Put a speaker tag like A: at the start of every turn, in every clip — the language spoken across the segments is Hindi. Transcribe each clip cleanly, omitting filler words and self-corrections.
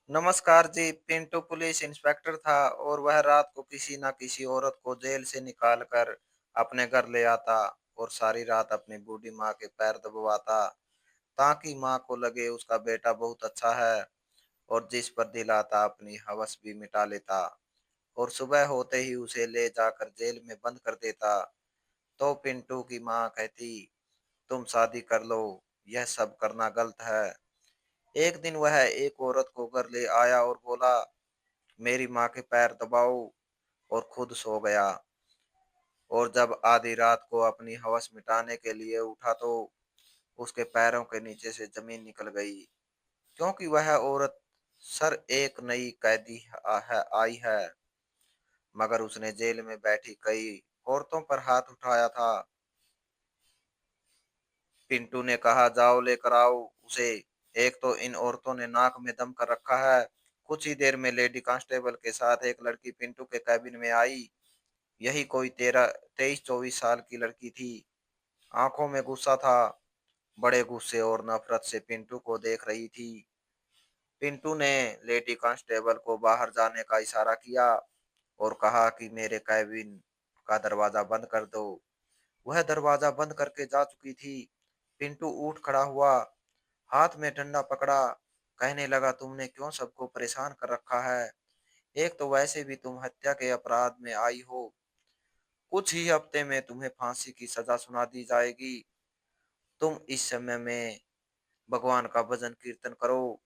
A: नमस्कार जी। पिंटू पुलिस इंस्पेक्टर था और वह रात को किसी न किसी औरत को जेल से निकाल कर अपने घर ले आता और सारी रात अपनी बूढ़ी माँ के पैर दबवाता ताकि माँ को लगे उसका बेटा बहुत अच्छा है और जिस पर दिल आता अपनी हवस भी मिटा लेता और सुबह होते ही उसे ले जाकर जेल में बंद कर देता। तो पिंटू की माँ कहती, तुम शादी कर लो, यह सब करना गलत है। एक दिन वह एक औरत को घर ले आया और बोला, मेरी माँ के पैर दबाओ, और खुद सो गया। और जब आधी रात को अपनी हवस मिटाने के लिए उठा तो उसके पैरों के नीचे से जमीन निकल गई, क्योंकि वह औरत सर एक नई कैदी आई है, मगर उसने जेल में बैठी कई औरतों पर हाथ उठाया था। पिंटू ने कहा, जाओ लेकर आओ उसे। एक तो इन औरतों ने नाक में दम कर रखा है। कुछ ही देर में लेडी कांस्टेबल के साथ एक लड़की पिंटू के कैबिन में आई। यही कोई 23-24 साल की लड़की थी। आंखों में गुस्सा था, बड़े गुस्से और नफरत से पिंटू को देख रही थी। पिंटू ने लेडी कांस्टेबल को बाहर जाने का इशारा किया और कहा कि मेरे कैबिन का दरवाजा बंद कर दो। वह दरवाजा बंद करके जा चुकी थी। पिंटू उठ खड़ा हुआ, हाथ में डंडा पकड़ा, कहने लगा, तुमने क्यों सबको परेशान कर रखा है? एक तो वैसे भी तुम हत्या के अपराध में आई हो। कुछ ही हफ्ते में तुम्हें फांसी की सजा सुना दी जाएगी। तुम इस समय में भगवान का भजन कीर्तन करो,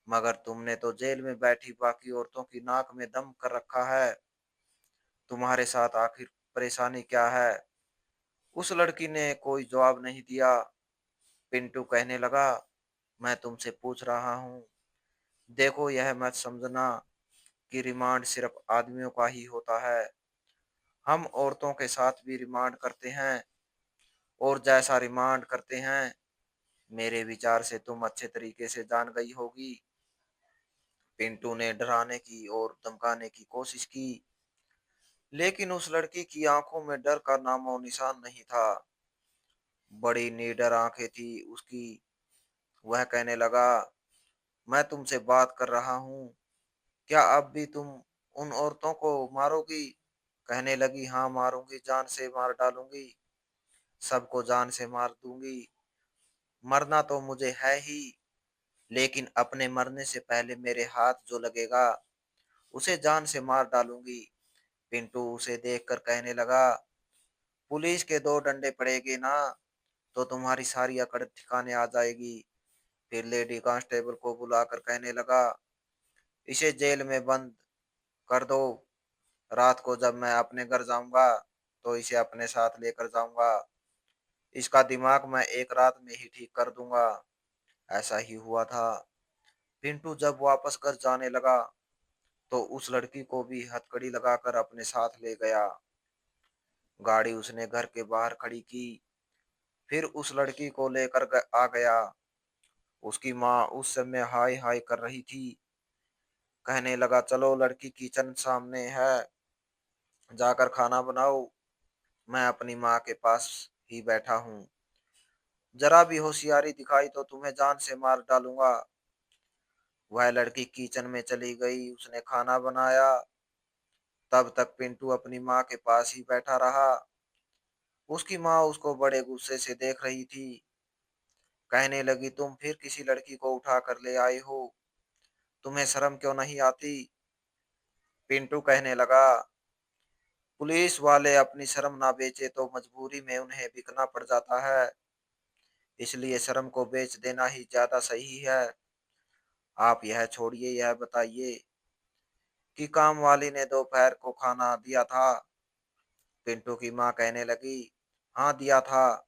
A: मगर तुमने तो जेल में बैठी बाकी औरतों की नाक में दम कर रखा है। तुम्हारे साथ आखिर परेशानी क्या है? उस लड़की ने कोई जवाब नहीं दिया। पिंटू कहने लगा, मैं तुमसे पूछ रहा हूँ। देखो, यह मत समझना कि रिमांड सिर्फ आदमियों का ही होता है। हम औरतों के साथ भी रिमांड करते हैं, और जैसा रिमांड करते हैं, मेरे विचार से तुम अच्छे तरीके से जान गई होगी। पिंटू ने डराने की और धमकाने की कोशिश की, लेकिन उस लड़की की आंखों में डर का नामो निशान नहीं था। बड़ी निडर आंखें थी उसकी। वह कहने लगा, मैं तुमसे बात कर रहा हूँ, क्या अब भी तुम उन औरतों को मारोगी? कहने लगी, हाँ मारूंगी, जान से मार डालूंगी, सबको जान से मार दूंगी। मरना तो मुझे है ही, लेकिन अपने मरने से पहले मेरे हाथ जो लगेगा उसे जान से मार डालूंगी। पिंटू उसे देखकर कहने लगा, पुलिस के दो डंडे पड़ेगे ना तो तुम्हारी सारी अकड़ ठिकाने आ जाएगी। फिर लेडी कांस्टेबल को बुलाकर कहने लगा, इसे जेल में बंद कर दो। रात को जब मैं अपने घर जाऊंगा तो इसे अपने साथ लेकर जाऊंगा। इसका दिमाग मैं एक रात में ही ठीक कर दूंगा। ऐसा ही हुआ था। पिंटू जब वापस घर जाने लगा तो उस लड़की को भी हथकड़ी लगाकर अपने साथ ले गया। गाड़ी उसने घर के बाहर खड़ी की, फिर उस लड़की को लेकर आ गया। उसकी माँ उस समय हाय हाय कर रही थी। कहने लगा, चलो लड़की किचन सामने है, जाकर खाना बनाओ, मैं अपनी माँ के पास ही बैठा हूँ। जरा भी होशियारी दिखाई तो तुम्हें जान से मार डालूंगा। वह लड़की किचन में चली गई, उसने खाना बनाया। तब तक पिंटू अपनी माँ के पास ही बैठा रहा। उसकी माँ उसको बड़े गुस्से से देख रही थी। कहने लगी, तुम फिर किसी लड़की को उठा कर ले आए हो, तुम्हें शर्म क्यों नहीं आती? पिंटू कहने लगा, पुलिस वाले अपनी शर्म ना बेचे तो मजबूरी में उन्हें बिकना पड़ जाता है, इसलिए शर्म को बेच देना ही ज्यादा सही है। आप यह छोड़िए, यह बताइए कि काम वाली ने दोपहर को खाना दिया था? पिंटू की माँ कहने लगी, हाँ दिया था।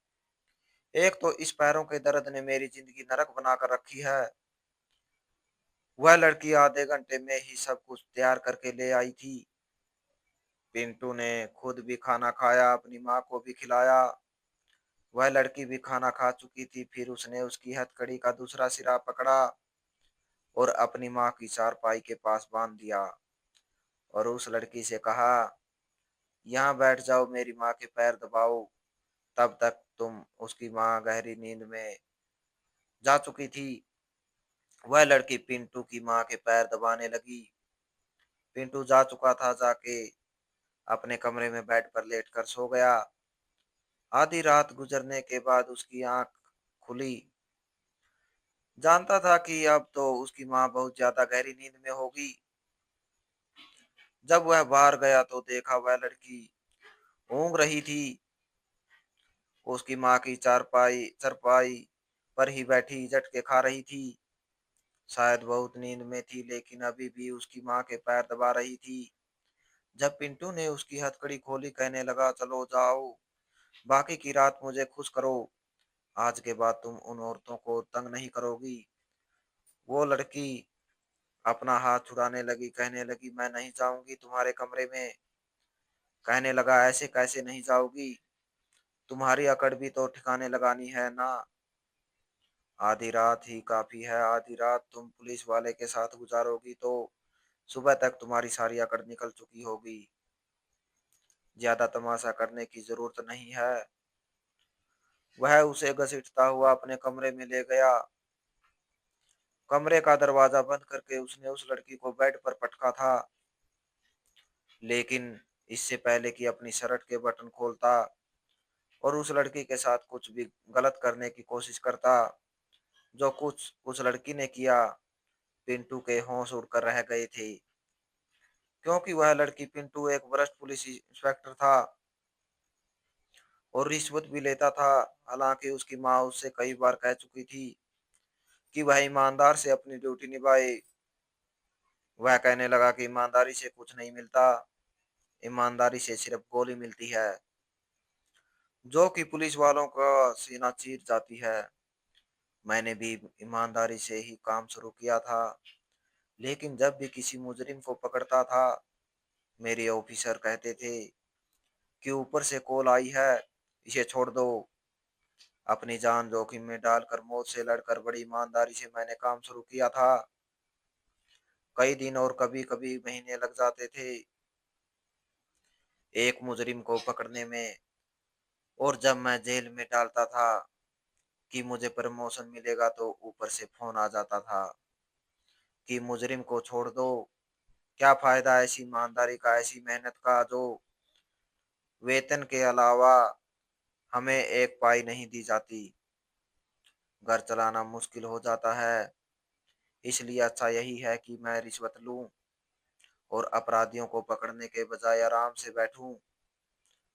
A: एक तो इस पैरों के दर्द ने मेरी जिंदगी नरक बना कर रखी है। वह लड़की आधे घंटे में ही सब कुछ तैयार करके ले आई थी। पिंटू ने खुद भी खाना खाया, अपनी माँ को भी खिलाया। वह लड़की भी खाना खा चुकी थी। फिर उसने उसकी हथकड़ी का दूसरा सिरा पकड़ा और अपनी माँ की चारपाई के पास बांध दिया और उस लड़की से कहा, यहाँ बैठ जाओ, मेरी माँ के पैर दबाओ। तब तक उसकी माँ गहरी नींद में जा चुकी थी। वह लड़की पिंटू की माँ के पैर दबाने लगी। पिंटू जा चुका था, जाके अपने कमरे में बेड पर लेटकर सो गया। आधी रात गुजरने के बाद उसकी आंख खुली। जानता था कि अब तो उसकी माँ बहुत ज्यादा गहरी नींद में होगी। जब वह बाहर गया तो देखा वह लड़की ऊँग रही थी। उसकी माँ की चारपाई चरपाई पर ही बैठी झटके खा रही थी। शायद बहुत नींद में थी, लेकिन अभी भी उसकी माँ के पैर दबा रही थी। जब पिंटू ने उसकी हथकड़ी खोली, कहने लगा, चलो जाओ, बाकी की रात मुझे खुश करो। आज के बाद तुम उन औरतों को तंग नहीं करोगी। वो लड़की अपना हाथ छुड़ाने लगी, कहने लगी, मैं नहीं जाऊंगी तुम्हारे कमरे में। कहने लगा, ऐसे कैसे नहीं जाओगी? तुम्हारी अकड़ भी तो ठिकाने लगानी है ना। आधी रात ही काफी है। आधी रात तुम पुलिस वाले के साथ गुजारोगी तो सुबह तक तुम्हारी सारी अकड़ निकल चुकी होगी। ज्यादा तमाशा करने की जरूरत नहीं है। वह उसे घसीटता हुआ अपने कमरे में ले गया। कमरे का दरवाजा बंद करके उसने उस लड़की को बेड पर पटका था। लेकिन इससे पहले कि अपनी शर्ट के बटन खोलता और उस लड़की के साथ कुछ भी गलत करने की कोशिश करता, जो कुछ उस लड़की ने किया, पिंटू के होश उड़कर रह गए थे। क्योंकि वह लड़की पिंटू एक वरिष्ठ पुलिस इंस्पेक्टर था और रिश्वत भी लेता था। हालांकि उसकी माँ उससे कई बार कह चुकी थी कि वह ईमानदार से अपनी ड्यूटी निभाए। वह कहने लगा कि ईमानदारी से कुछ नहीं मिलता, ईमानदारी से सिर्फ गोली मिलती है, जो कि पुलिस वालों का सीना चीर जाती है। मैंने भी ईमानदारी से ही काम शुरू किया था, लेकिन जब भी किसी मुजरिम को पकड़ता था, मेरे ऑफिसर कहते थे कि ऊपर से कॉल आई है, इसे छोड़ दो। अपनी जान जोखिम में डालकर मौत से लड़कर बड़ी ईमानदारी से मैंने काम शुरू किया था। कई दिन और कभी कभी महीने लग जाते थे एक मुजरिम को पकड़ने में। और जब मैं जेल में डालता था कि मुझे प्रमोशन मिलेगा, तो ऊपर से फोन आ जाता था कि मुजरिम को छोड़ दो। क्या फायदा ऐसी ईमानदारी का, ऐसी मेहनत का, जो वेतन के अलावा हमें एक पाई नहीं दी जाती। घर चलाना मुश्किल हो जाता है। इसलिए अच्छा यही है कि मैं रिश्वत लूं और अपराधियों को पकड़ने के बजाय आराम से बैठूं।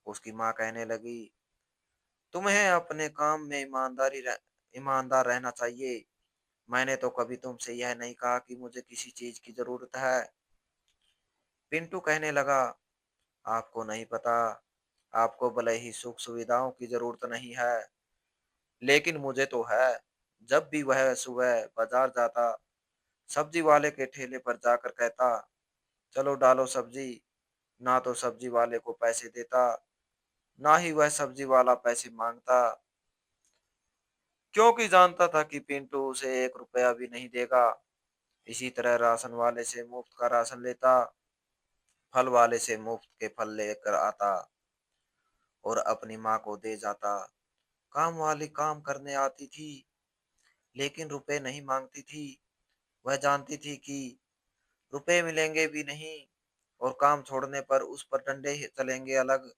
A: उसकी माँ कहने लगी, तुम्हें अपने काम में ईमानदार रहना चाहिए। मैंने तो कभी तुमसे यह नहीं कहा कि मुझे किसी चीज की जरूरत है। पिंटू कहने लगा, आपको नहीं पता, आपको भले ही सुख सुविधाओं की जरूरत नहीं है, लेकिन मुझे तो है। जब भी वह सुबह बाजार जाता, सब्जी वाले के ठेले पर जाकर कहता, चलो डालो सब्जी, ना तो सब्जी वाले को पैसे देता, ना ही वह सब्जी वाला पैसे मांगता, क्योंकि जानता था कि पिंटू उसे 1 रुपया भी नहीं देगा। इसी तरह राशन वाले से मुफ्त का राशन लेता, फल वाले से मुफ्त के फल लेकर आता और अपनी माँ को दे जाता। काम वाली काम करने आती थी, लेकिन रुपए नहीं मांगती थी। वह जानती थी कि रुपए मिलेंगे भी नहीं और काम छोड़ने पर उस पर डंडे चलेंगे अलग।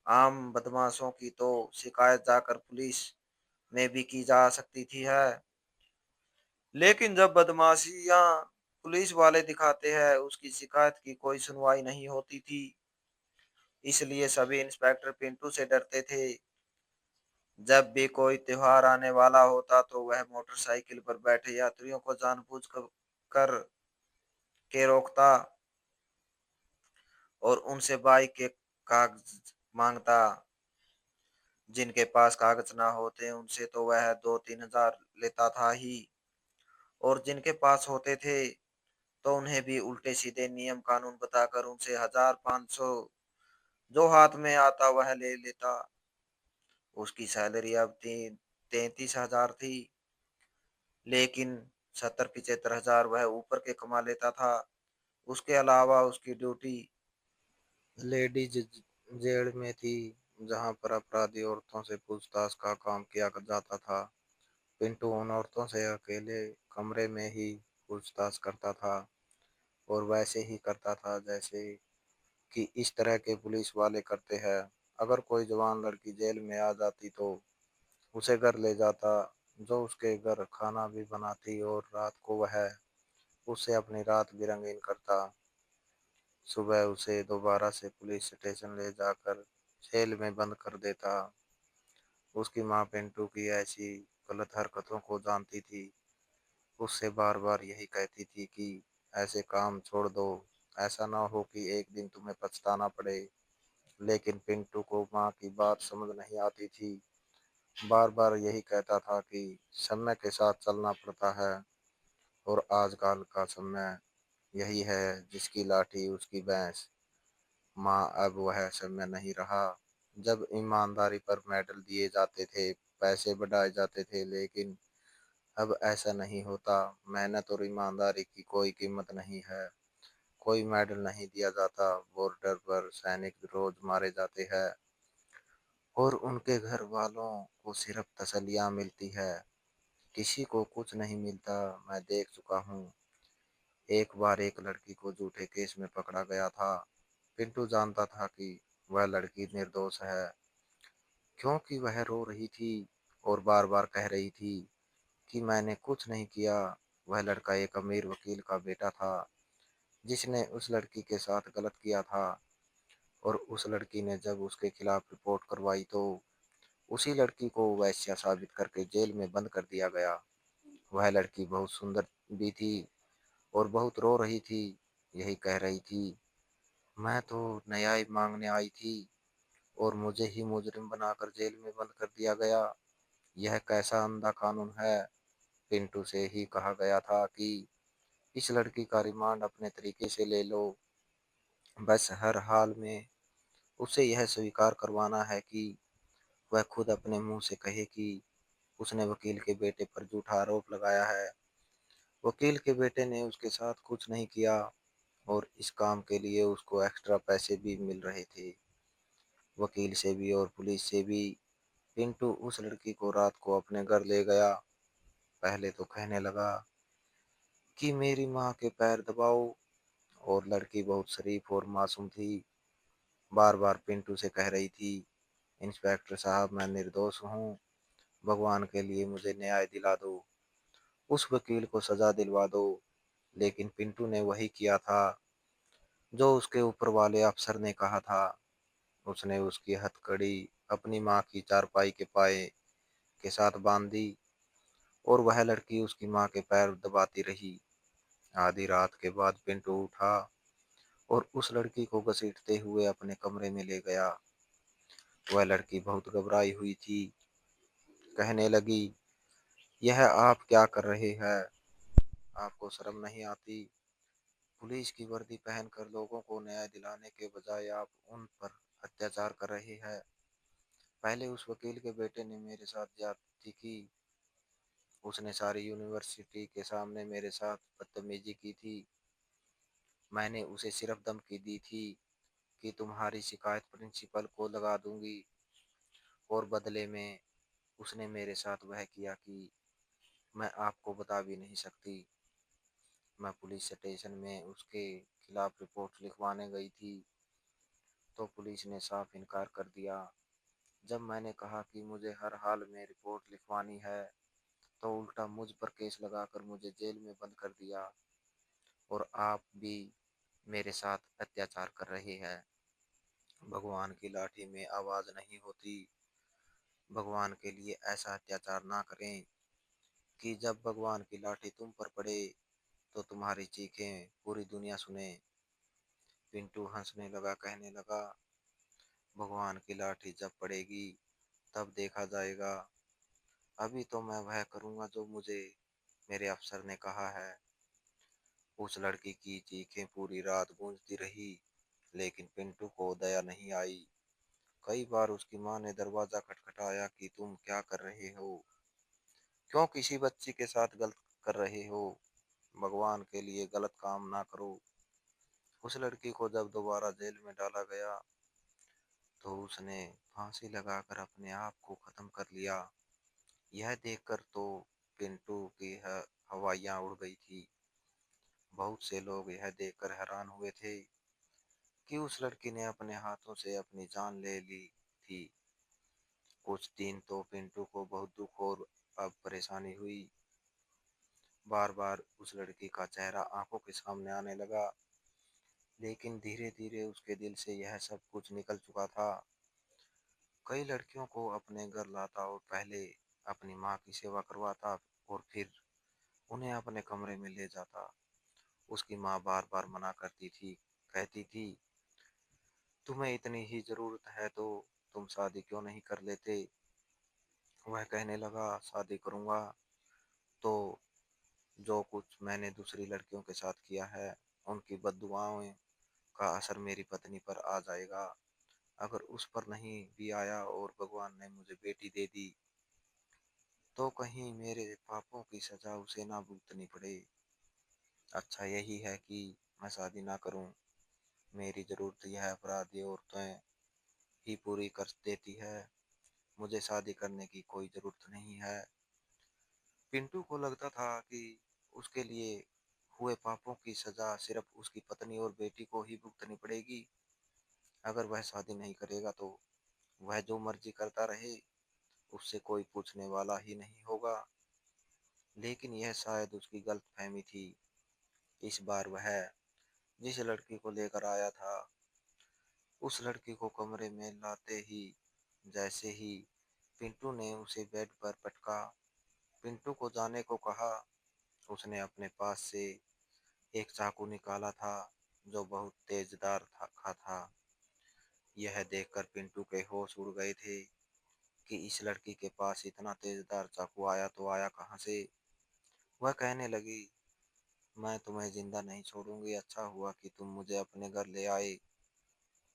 A: आम बदमाशों की तो शिकायत जाकर पुलिस में भी की जा सकती थी है, लेकिन जब बदमाशियां पुलिस वाले दिखाते हैं, उसकी शिकायत की कोई सुनवाई नहीं होती थी। इसलिए सभी इंस्पेक्टर पिंटू से डरते थे। जब भी कोई त्योहार आने वाला होता, तो वह मोटरसाइकिल पर बैठे यात्रियों को जानबूझ कर के रोकता और उनसे बाइक के कागज मांगता। जिनके पास कागज ना होते, उनसे तो वह 2-3 हजार लेता था ही, और जिनके पास होते थे तो उन्हें भी उल्टे सीधे नियम कानून बताकर उनसे 1000-500 जो हाथ में आता वह ले लेता। उसकी सैलरी अब 33 हजार थी, लेकिन 70-75 हजार वह ऊपर के कमा लेता था। उसके अलावा उसकी ड्यूटी लेडीज जेल में थी, जहां पर अपराधी औरतों से पूछताछ का काम किया जाता था। पिंटू उन औरतों से अकेले कमरे में ही पूछताछ करता था और वैसे ही करता था जैसे कि इस तरह के पुलिस वाले करते हैं। अगर कोई जवान लड़की जेल में आ जाती तो उसे घर ले जाता, जो उसके घर खाना भी बनाती और रात को वह उससे अपनी रात भी रंगीन करता। सुबह उसे दोबारा से पुलिस स्टेशन ले जाकर जेल में बंद कर देता। उसकी माँ पिंटू की ऐसी गलत हरकतों को जानती थी। उससे बार बार यही कहती थी कि ऐसे काम छोड़ दो, ऐसा ना हो कि एक दिन तुम्हें पछताना पड़े। लेकिन पिंटू को माँ की बात समझ नहीं आती थी। बार बार यही कहता था कि समय के साथ चलना पड़ता है और आजकल का समय यही है, जिसकी लाठी उसकी भैंस। माँ, अब वह समय नहीं रहा जब ईमानदारी पर मेडल दिए जाते थे, पैसे बढ़ाए जाते थे। लेकिन अब ऐसा नहीं होता। मेहनत और ईमानदारी की कोई कीमत नहीं है। कोई मेडल नहीं दिया जाता। बॉर्डर पर सैनिक रोज मारे जाते हैं और उनके घर वालों को सिर्फ तसल्लियां मिलती है, किसी को कुछ नहीं मिलता। मैं देख चुका हूँ। एक बार एक लड़की को झूठे केस में पकड़ा गया था। पिंटू जानता था कि वह लड़की निर्दोष है, क्योंकि वह रो रही थी और बार बार कह रही थी कि मैंने कुछ नहीं किया। वह लड़का एक अमीर वकील का बेटा था, जिसने उस लड़की के साथ गलत किया था। और उस लड़की ने जब उसके खिलाफ रिपोर्ट करवाई तो उसी लड़की को वैश्या साबित करके जेल में बंद कर दिया गया। वह लड़की बहुत सुंदर भी थी और बहुत रो रही थी। यही कह रही थी, मैं तो न्याय मांगने आई थी और मुझे ही मुजरिम बनाकर जेल में बंद कर दिया गया। यह कैसा अंधा कानून है। पिंटू से ही कहा गया था कि इस लड़की का रिमांड अपने तरीके से ले लो। बस हर हाल में उसे यह स्वीकार करवाना है कि वह खुद अपने मुंह से कहे कि उसने वकील के बेटे पर झूठा आरोप लगाया है। वकील के बेटे ने उसके साथ कुछ नहीं किया और इस काम के लिए उसको एक्स्ट्रा पैसे भी मिल रहे थे, वकील से भी और पुलिस से भी। पिंटू उस लड़की को रात को अपने घर ले गया। पहले तो कहने लगा कि मेरी माँ के पैर दबाओ, और लड़की बहुत शरीफ और मासूम थी। बार बार पिंटू से कह रही थी, इंस्पेक्टर साहब मैं निर्दोष हूँ, भगवान के लिए मुझे न्याय दिला दो, उस वकील को सजा दिलवा दो। लेकिन पिंटू ने वही किया था जो उसके ऊपर वाले अफसर ने कहा था। उसने उसकी हथकड़ी अपनी माँ की चारपाई के पाए के साथ बांध दी और वह लड़की उसकी माँ के पैर दबाती रही। आधी रात के बाद पिंटू उठा और उस लड़की को घसीटते हुए अपने कमरे में ले गया। वह लड़की बहुत घबराई हुई थी। कहने लगी, यह आप क्या कर रहे हैं? आपको शर्म नहीं आती? पुलिस की वर्दी पहनकर लोगों को न्याय दिलाने के बजाय आप उन पर अत्याचार कर रहे हैं। पहले उस वकील के बेटे ने मेरे साथ ज्यादती की। उसने सारी यूनिवर्सिटी के सामने मेरे साथ बदतमीजी की थी। मैंने उसे सिर्फ धमकी दी थी कि तुम्हारी शिकायत प्रिंसिपल को लगा दूंगी, और बदले में उसने मेरे साथ वह किया कि मैं आपको बता भी नहीं सकती। मैं पुलिस स्टेशन में उसके खिलाफ रिपोर्ट लिखवाने गई थी तो पुलिस ने साफ इनकार कर दिया। जब मैंने कहा कि मुझे हर हाल में रिपोर्ट लिखवानी है तो उल्टा मुझ पर केस लगाकर मुझे जेल में बंद कर दिया। और आप भी मेरे साथ अत्याचार कर रहे हैं। भगवान की लाठी में आवाज नहीं होती। भगवान के लिए ऐसा अत्याचार ना करें कि जब भगवान की लाठी तुम पर पड़े तो तुम्हारी चीखें पूरी दुनिया सुने। पिंटू हंसने लगा, कहने लगा, भगवान की लाठी जब पड़ेगी तब देखा जाएगा। अभी तो मैं वह करूंगा जो मुझे मेरे अफसर ने कहा है। उस लड़की की चीखें पूरी रात गूंजती रही, लेकिन पिंटू को दया नहीं आई। कई बार उसकी माँ ने दरवाजा खटखटाया कि तुम क्या कर रहे हो, क्यों किसी बच्ची के साथ गलत कर रहे हो, भगवान के लिए गलत काम ना करो। उस लड़की को जब दोबारा जेल में डाला गया तो उसने फांसी लगाकर अपने आप को खत्म कर लिया। यह देखकर तो पिंटू की हवाइयाँ उड़ गई थी। बहुत से लोग यह देखकर हैरान हुए थे कि उस लड़की ने अपने हाथों से अपनी जान ले ली थी। कुछ दिन तो पिंटू को बहुत दुख और अब परेशानी हुई। बार बार उस लड़की का चेहरा आंखों के सामने आने लगा, लेकिन धीरे धीरे उसके दिल से यह सब कुछ निकल चुका था। कई लड़कियों को अपने घर लाता और पहले अपनी माँ की सेवा करवाता और फिर उन्हें अपने कमरे में ले जाता। उसकी माँ बार बार मना करती थी, कहती थी, तुम्हें इतनी ही जरूरत है तो तुम शादी क्यों नहीं कर लेते। वह कहने लगा, शादी करूंगा तो जो कुछ मैंने दूसरी लड़कियों के साथ किया है उनकी बददुआओं का असर मेरी पत्नी पर आ जाएगा। अगर उस पर नहीं भी आया और भगवान ने मुझे बेटी दे दी तो कहीं मेरे पापों की सजा उसे ना भुगतनी पड़े। अच्छा यही है कि मैं शादी ना करूं। मेरी जरूरत यह अपराधी औरतें ही पूरी कर देती है। मुझे शादी करने की कोई जरूरत नहीं है। पिंटू को लगता था कि उसके लिए हुए पापों की सजा सिर्फ उसकी पत्नी और बेटी को ही भुगतनी पड़ेगी। अगर वह शादी नहीं करेगा तो वह जो मर्जी करता रहे, उससे कोई पूछने वाला ही नहीं होगा। लेकिन यह शायद उसकी गलतफहमी थी। इस बार वह जिस लड़की को लेकर आया था, उस लड़की को कमरे में लाते ही जैसे ही पिंटू ने उसे बेड पर पटका, पिंटू को जाने को कहा, उसने अपने पास से एक चाकू निकाला था जो बहुत तेजदार था। यह देखकर पिंटू के होश उड़ गए थे कि इस लड़की के पास इतना तेजदार चाकू आया तो आया कहाँ से। वह कहने लगी, मैं तुम्हें जिंदा नहीं छोड़ूंगी। अच्छा हुआ कि तुम मुझे अपने घर ले आए।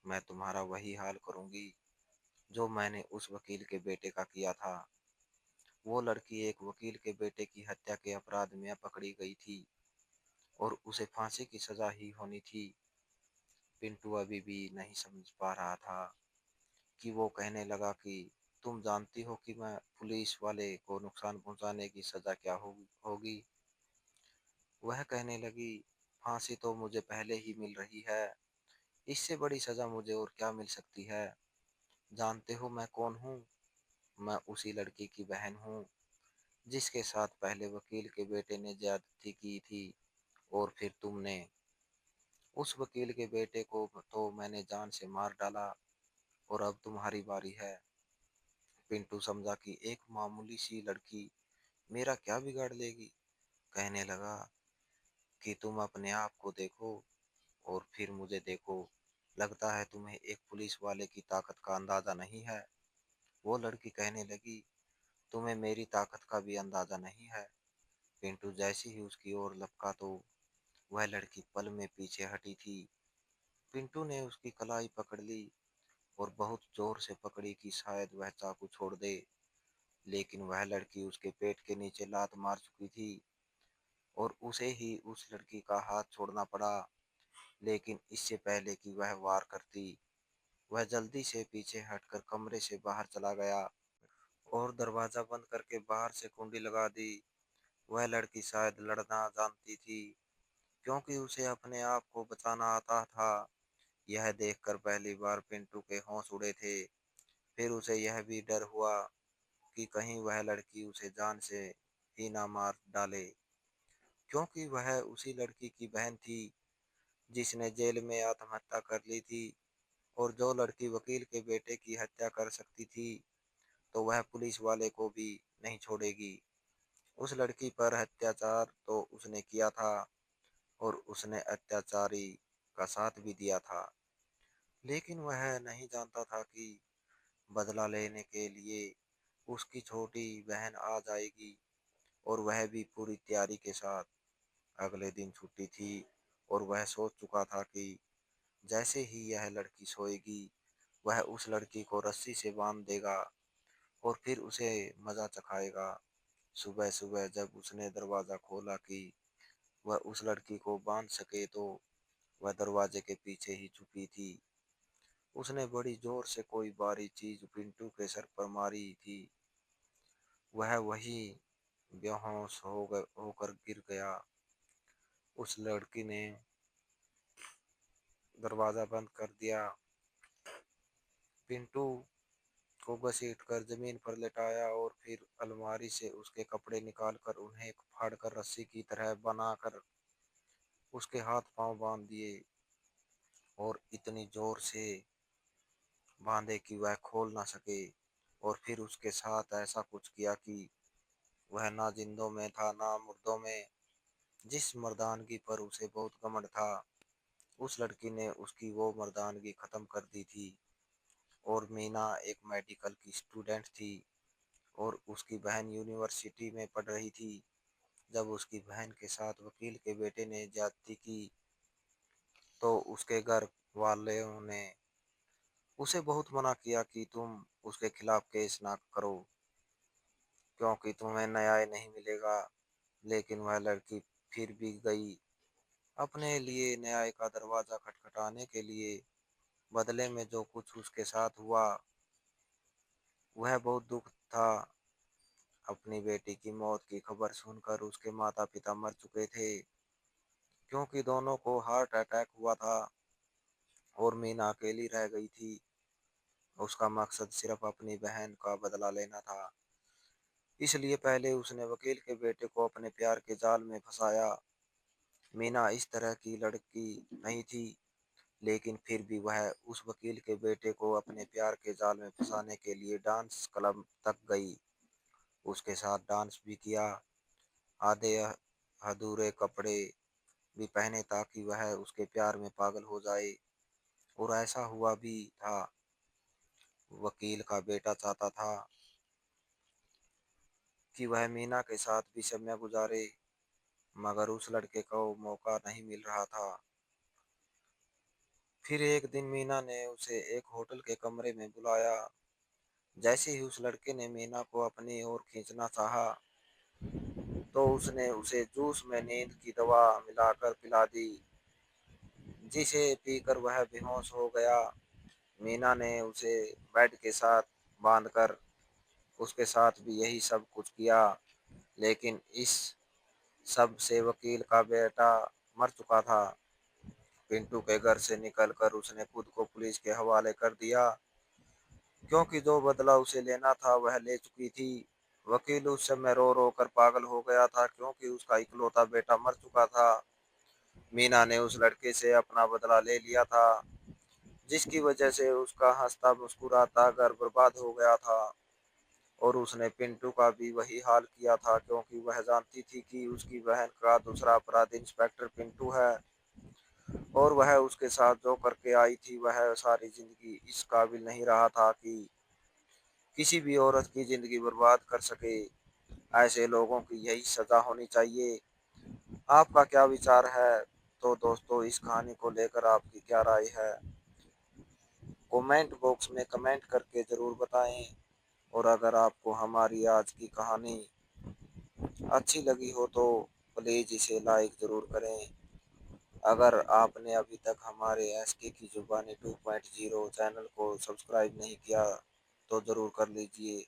A: मैं तुम्हारा वही हाल करूंगी जो मैंने उस वकील के बेटे का किया था। वो लड़की एक वकील के बेटे की हत्या के अपराध में पकड़ी गई थी और उसे फांसी की सजा ही होनी थी। पिंटू अभी भी नहीं समझ पा रहा था कि वो कहने लगा कि तुम जानती हो कि मैं पुलिस वाले को नुकसान पहुंचाने की सजा क्या होगी। वह कहने लगी, फांसी तो मुझे पहले ही मिल रही है। इससे बड़ी सजा मुझे और क्या मिल सकती है। जानते हो मैं कौन हूँ। मैं उसी लड़की की बहन हूँ जिसके साथ पहले वकील के बेटे ने ज्यादती की थी और फिर तुमने। उस वकील के बेटे को तो मैंने जान से मार डाला और अब तुम्हारी बारी है। पिंटू समझा कि एक मामूली सी लड़की मेरा क्या बिगाड़ लेगी। कहने लगा कि तुम अपने आप को देखो और फिर मुझे देखो। लगता है तुम्हें एक पुलिस वाले की ताकत का अंदाजा नहीं है। वो लड़की कहने लगी, तुम्हें मेरी ताकत का भी अंदाजा नहीं है। पिंटू जैसे ही उसकी ओर लपका तो वह लड़की पल में पीछे हटी थी। पिंटू ने उसकी कलाई पकड़ ली और बहुत जोर से पकड़ी कि शायद वह चाकू छोड़ दे, लेकिन वह लड़की उसके पेट के नीचे लात मार चुकी थी और उसे ही उस लड़की का हाथ छोड़ना पड़ा। लेकिन इससे पहले कि वह वार करती, वह जल्दी से पीछे हटकर कमरे से बाहर चला गया और दरवाजा बंद करके बाहर से कुंडी लगा दी। वह लड़की शायद लड़ना जानती थी क्योंकि उसे अपने आप को बचाना आता था। यह देखकर पहली बार पिंटू के होश उड़े थे। फिर उसे यह भी डर हुआ कि कहीं वह लड़की उसे जान से ही ना मार डाले, क्योंकि वह उसी लड़की की बहन थी जिसने जेल में आत्महत्या कर ली थी। और जो लड़की वकील के बेटे की हत्या कर सकती थी तो वह पुलिस वाले को भी नहीं छोड़ेगी। उस लड़की पर अत्याचार तो उसने किया था और उसने अत्याचारी का साथ भी दिया था, लेकिन वह नहीं जानता था कि बदला लेने के लिए उसकी छोटी बहन आ जाएगी और वह भी पूरी तैयारी के साथ। अगले दिन छुट्टी थी और वह सोच चुका था कि जैसे ही यह लड़की सोएगी वह उस लड़की को रस्सी से बांध देगा और फिर उसे मजा चखाएगा। सुबह सुबह जब उसने दरवाजा खोला कि वह उस लड़की को बांध सके तो वह दरवाजे के पीछे ही छुपी थी। उसने बड़ी जोर से कोई भारी चीज पिंटू के सर पर मारी थी। वह वही बेहोश होकर गिर गया। उस लड़की ने दरवाजा बंद कर दिया, पिंटू को घसीटकर जमीन पर लेटाया और फिर अलमारी से उसके कपड़े निकालकर उन्हें फाड़कर रस्सी की तरह बनाकर उसके हाथ पांव बांध दिए और इतनी जोर से बांधे कि वह खोल ना सके। और फिर उसके साथ ऐसा कुछ किया कि वह ना जिंदों में था ना मुर्दों में। जिस मर्दानगी पर उसे बहुत घमंड था, उस लड़की ने उसकी वो मर्दानगी खत्म कर दी थी। और मीना एक मेडिकल की स्टूडेंट थी और उसकी बहन यूनिवर्सिटी में पढ़ रही थी। जब उसकी बहन के साथ वकील के बेटे ने ज्यादती की तो उसके घर वालों ने उसे बहुत मना किया कि तुम उसके खिलाफ केस ना करो क्योंकि तुम्हें न्याय नहीं मिलेगा। लेकिन वह लड़की फिर भी गई, अपने लिए न्याय का दरवाजा खटखटाने के लिए। बदले में जो कुछ उसके साथ हुआ वह बहुत दुख था। अपनी बेटी की मौत की खबर सुनकर उसके माता पिता मर चुके थे क्योंकि दोनों को हार्ट अटैक हुआ था और मीना अकेली रह गई थी। उसका मकसद सिर्फ अपनी बहन का बदला लेना था, इसलिए पहले उसने वकील के बेटे को अपने प्यार के जाल में फंसाया। मीना इस तरह की लड़की नहीं थी, लेकिन फिर भी वह उस वकील के बेटे को अपने प्यार के जाल में फंसाने के लिए डांस क्लब तक गई। उसके साथ डांस भी किया, आधे अधूरे कपड़े भी पहने ताकि वह उसके प्यार में पागल हो जाए। और ऐसा हुआ भी था। वकील का बेटा चाहता था कि वह मीना के साथ भी समय गुजारे, मगर उस लड़के को मौका नहीं मिल रहा था। फिर एक दिन मीना ने उसे एक होटल के कमरे में बुलाया। जैसे ही उस लड़के ने मीना को अपनी ओर खींचना चाहा, तो उसने उसे जूस में नींद की दवा मिलाकर पिला दी, जिसे पीकर वह बेहोश हो गया। मीना ने उसे बेड के साथ बांधकर उसके साथ भी यही सब कुछ किया, लेकिन इस सब से वकील का बेटा मर चुका था। पिंटू के घर से निकलकर उसने खुद को पुलिस के हवाले कर दिया क्योंकि जो बदला उसे लेना था वह ले चुकी थी। वकील उस समय रो रो कर पागल हो गया था क्योंकि उसका इकलौता बेटा मर चुका था। मीना ने उस लड़के से अपना बदला ले लिया था, जिसकी वजह से उसका हंसता मुस्कुराता घर बर्बाद हो गया था। और उसने पिंटू का भी वही हाल किया था क्योंकि वह जानती थी कि उसकी बहन का दूसरा अपराधी इंस्पेक्टर पिंटू है और वह उसके साथ जो करके आई थी वह सारी जिंदगी इस काबिल नहीं रहा था कि किसी भी औरत की जिंदगी बर्बाद कर सके। ऐसे लोगों की यही सजा होनी चाहिए। आपका क्या विचार है? तो दोस्तों, इस कहानी को लेकर आपकी क्या राय है? कमेंट बॉक्स में कमेंट करके ज़रूर बताएं। और अगर आपको हमारी आज की कहानी अच्छी लगी हो तो प्लीज़ इसे लाइक ज़रूर करें। अगर आपने अभी तक हमारे एसके की जुबानी 2.0 चैनल को सब्सक्राइब नहीं किया तो ज़रूर कर लीजिए।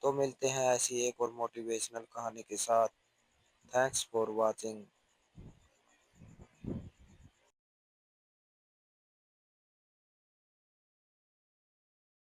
A: तो मिलते हैं ऐसी एक और मोटिवेशनल कहानी के साथ। Thanks for watching.